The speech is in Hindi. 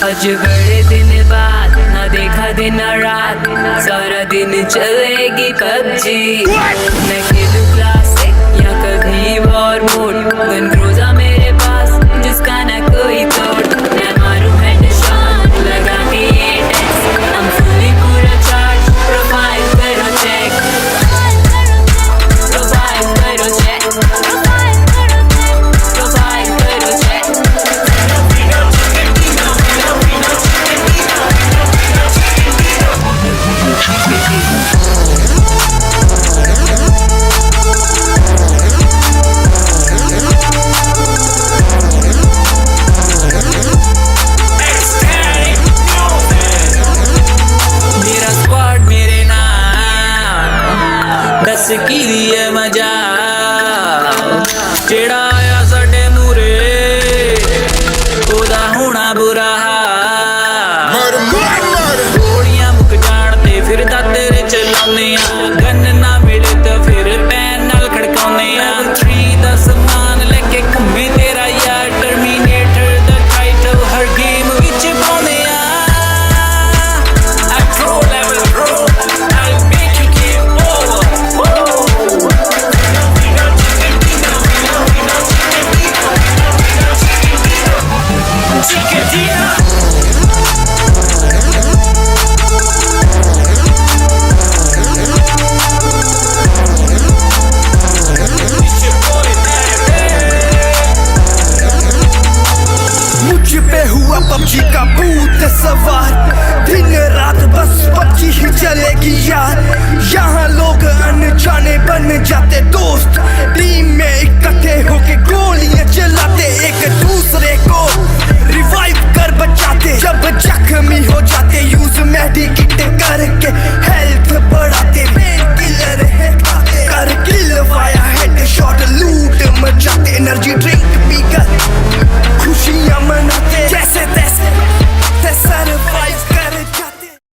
आज बड़े दिन बाद ना देखा दिन रात, सारा दिन चलेगी पबजी। मैं खेलूं क्लासिक या कभी वॉर मोड, गन क्रूज़ा मेरे पास जिसका ना कोई तोड़। मैं मारूं हेडशॉट लगा के ये टेक्स्ट, हम फुली पूरा चार्ज, प्रोफाइल करो चेक, प्रोफाइल करो चेक, प्रोफाइल करो चेक। मेरा स्क्वाड मेरे नाम, दस की दिए मजा, जेड़ा आया साडे मूरे ओदा होना बुरा हाल। गोलियां मुक जान ते फिर तेरे चलाने आ, गन ना मिले तो फिर पैन नाल खड़काउने आ। 3 दा समान लेके घूमे तेरा यार, टर्मिनेटर दा टाइटल हर गेम विच पाउने आ। I pro level bro, I'll make you game over. Chiquitina. मुझ पे हुआ पबजी का भूत सवार, दिन रात बस पबजी ही चलेगी यार। यहाँ लोग अनजाने बन जाते दोस्त,